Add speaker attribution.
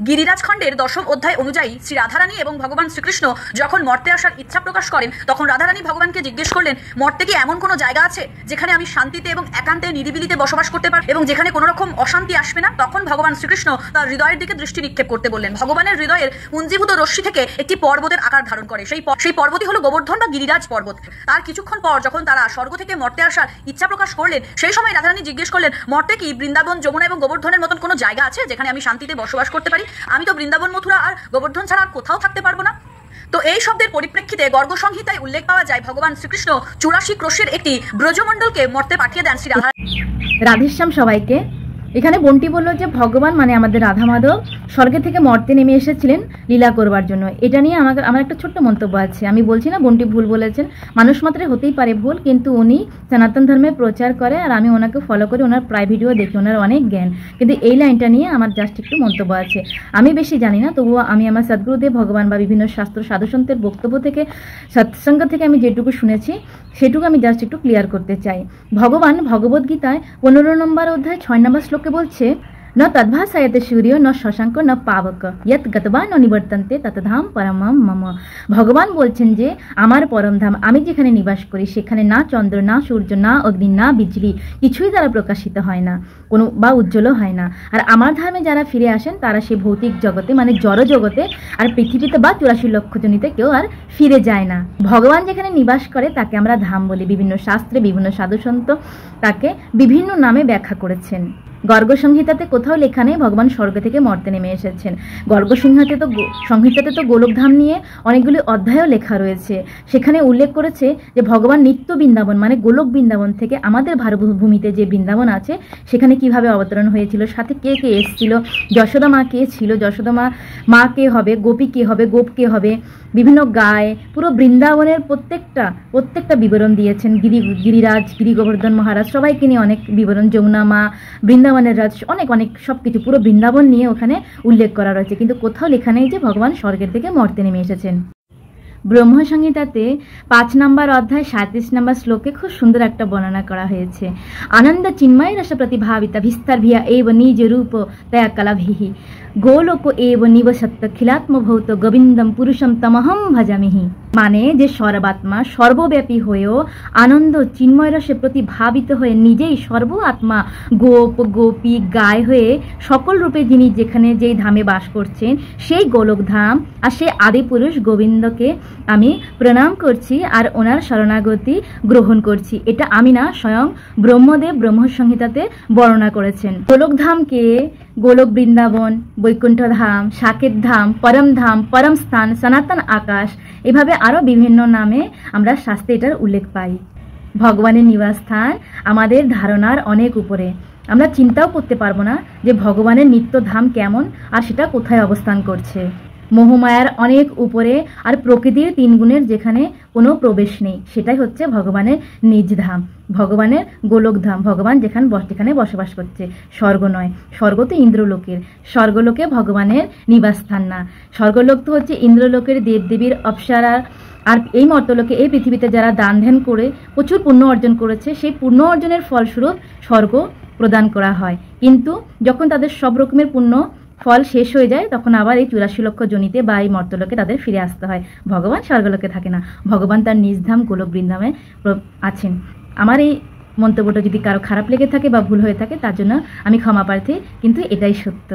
Speaker 1: গিরিরাজ খণ্ডের 10ম অধ্যায় অনুযায়ী শ্রী রাধারানী এবং ভগবান শ্রীকৃষ্ণ যখন মর্তে আসার ইচ্ছা প্রকাশ করেন, তখন রাধারানী ভগবানকে জিজ্ঞেস করলেন, মর্তে কি এমন কোনো জায়গা আছে যেখানে আমি শান্তিতে এবং একান্তে নিরিবিলিতে বসবাস করতে পারব এবং যেখানে কোনো রকম অশান্তি আসবে না? তখন ভগবান শ্রীকৃষ্ণ তার হৃদয়ের দিকে দৃষ্টি নিক্ষেপ করতে বললেন। ভগবানের হৃদয়ের পুঞ্জীভূত রশ্মি থেকে একটি পর্বতের আকার ধারণ করে। সেই পর্বতই হলো গোবর্ধন বা গিরিরাজ পর্বত। তার কিছুক্ষণ পর যখন তারা স্বর্গ থেকে মর্তে আসার ইচ্ছা প্রকাশ করলেন, সেই সময় রাধারানী জিজ্ঞেস করলেন, মর্তে কি বৃন্দাবন, যমুনা এবং গোবর্ধনের মতন কোনো জায়গা আছে যেখানে আমি শান্তিতে বসবাস করতে পারি? আমি তো বৃন্দাবন, মথুরা আর গোবর্ধন ছাড়া আর কোথাও থাকতে পারবো না। তো এই শব্দের পরিপ্রেক্ষিতে গর্গ সংহিতায় উল্লেখ পাওয়া যায়, ভগবান শ্রীকৃষ্ণ 84 ক্রোশের একটি ব্রজমণ্ডলকে মর্তে পাঠিয়ে দেন শ্রী রাধা।
Speaker 2: রাধেশ্যাম সবাইকে। এখানে বন্টি বলল যে ভগবান মানে আমাদের রাধা মাধব স্বর্গে থেকে মর্তে নেমে এসেছিলেন লীলা করবার জন্য। এটা নিয়ে আমার একটা ছোট্ট মন্তব্য আছে। আমি বলছি না বন্টি ভুল বলেছেন, মানুষ মাত্রে হতেই পারে ভুল, কিন্তু উনি সনাতন ধর্মের প্রচার করে আর আমি ওনাকে ফলো করি, ওনার প্রায় ভিডিও দেখি, ওনার অনেক জ্ঞান। কিন্তু এই লাইনটা নিয়ে আমার জাস্ট একটু মন্তব্য আছে। আমি বেশি জানি না, তবুও আমি আমার সদ্গুরুদেব ভগবান বা বিভিন্ন শাস্ত্র সাধুসন্তের বক্তব্য থেকে, সৎসঙ্গ থেকে আমি যেটুকু শুনেছি সেটুকু আমি জাস্ট একটু ক্লিয়ার করতে চাই। ভগবান ভগবদ্গীতায় 15 নম্বর অধ্যায় 6 নম্বর শ্লোকে বলছে, ন তদ্ভাসায়তে সূর্য ন শশাঙ্ক ন পাবক ইয়ৎ গতবা ন নিবর্তন্তে ততধাম পরমম মম। ভগবান বলছেন যে আমার পরমধাম, আমি যেখানে নিবাস করি সেখানে না চন্দ্র, না সূর্য, না অগ্নি, না বিজলি কিছুই দ্বারা প্রকাশিত হয় না, কোনো বা উজ্জ্বলও হয় না। আর আমার ধামে যারা ফিরে আসেন তারা সে ভৌতিক জগতে মানে জড় জগতে আর পৃথিবীতে বা 84 লক্ষ জনিতে কেউ আর ফিরে যায় না। ভগবান যেখানে নিবাস করে তাকে আমরা ধাম বলি। বিভিন্ন শাস্ত্রে বিভিন্ন সাধুসন্ত তাকে বিভিন্ন নামে ব্যাখ্যা করেছেন। গর্গ সংহিতাতে কোথাও লেখা নেই ভগবান স্বর্গ থেকে মর্তে নেমে এসেছেন। গর্গ সংহিতাতে তো গোলকধাম নিয়ে অনেকগুলি অধ্যায়ও লেখা রয়েছে। সেখানে উল্লেখ করেছে যে ভগবান নিত্য বৃন্দাবন মানে গোলক বৃন্দাবন থেকে আমাদের ভারতভূমিতে যে বৃন্দাবন আছে সেখানে কিভাবে অবতরণ হয়েছিল, সাথে কে কে এসেছিল, যশোদা মা কে ছিল, যশোদা মা কে হবে, গোপী কে হবে, গোপ কে হবে, বিভিন্ন গায়ে পুরো বৃন্দাবনের প্রত্যেকটা বিবরণ দিয়েছেন। গিরিরাজ, গিরি গোবর্ধন মহারাজ সবাইকে নিয়ে অনেক বিবরণ, যমুনা মা, বৃন্দাবনের রাজ, অনেক সবকিছু পুরো বৃন্দাবন নিয়ে ওখানে উল্লেখ করা রয়েছে। কিন্তু কোথাও লেখা নেই যে ভগবান স্বর্গের থেকে মর্তে নেমে এসেছেন। ব্রহ্ম সংহিতাতে 5 নম্বর অধ্যায় 37 নম্বর শ্লোকে খুব সুন্দর একটা বর্ণনা করা হয়েছে। আনন্দ চিন্ময় রস প্রতিভাবিতা বিস্তার ভিয়া এব নিজ রূপ তয়া কলাভিহি গোলোক এব নিবসত্ত খিলাত্মভৌত গোবিন্দম পুরুষম তমহম ভজামিহি। মানে যে সর্বাত্মা সর্বব্যাপী হয়েও আনন্দ চিন্ময় রসে প্রতিভাবিত হয়ে নিজেই সর্ব আত্মা গোপ গোপী গায় হয়ে সকল রূপে যিনি যেখানে যেই ধামে বাস করছেন সেই গোলক ধাম আর সেই আদি পুরুষ গোবিন্দকে আমি প্রণাম করছি আর ওনার শরণাগতি গ্রহণ করছি। এটা আমি না, স্বয়ং ব্রহ্মদেব ব্রহ্ম সংহিতাতে বর্ণনা করেছেন। গোলক ধামকে গোলক বৃন্দাবন, বৈকুণ্ঠ ধাম, সাকেত ধাম, পরম স্থান, সনাতন আকাশ, এভাবে আরও বিভিন্ন নামে আমরা শাস্ত্রে এটার উল্লেখ পাই। ভগবানের নিবাস স্থান আমাদের ধারণার অনেক উপরে। আমরা চিন্তাও করতে পারবো না যে ভগবানের নিত্য ধাম কেমন আর সেটা কোথায় অবস্থান করছে। মোহমায়ার অনেক উপরে আর প্রকৃতির 3 গুণের যেখানে কোনো প্রবেশ নেই, সেটাই হচ্ছে ভগবানের নিজ ধাম, ভগবানের গোলক ধাম। ভগবান যেখানে বসবাস করছে, স্বর্গ নয়। স্বর্গ তো ইন্দ্রলোকের, স্বর্গলোকে ভগবানের নিবাস স্থান না। স্বর্গলোক তো হচ্ছে ইন্দ্রলোকের দেবদেবীর অপ্সরা। আর এই মর্তলোকে এই পৃথিবীতে যারা দান ধ্যান করে প্রচুর পুণ্য অর্জন করেছে, সেই পুণ্য অর্জনের ফলস্বরূপ স্বর্গ প্রদান করা হয়। কিন্তু যখন তাদের সব রকমের পুণ্য ফল শেষ হয়ে যায় তখন আবার এই 84 লক্ষ জনিতে বা এই মর্তলোকে তাদের ফিরে আসতে হয়। ভগবান স্বর্গলোকে থাকে না, ভগবান তার নিজ ধাম গোলক বৃন্দাবনে আছেন। আমার এই মন্তব্যটা যদি কারো খারাপ লেগে থাকে বা ভুল হয়ে থাকে তার জন্য আমি ক্ষমা প্রার্থী, কিন্তু এটাই সত্য।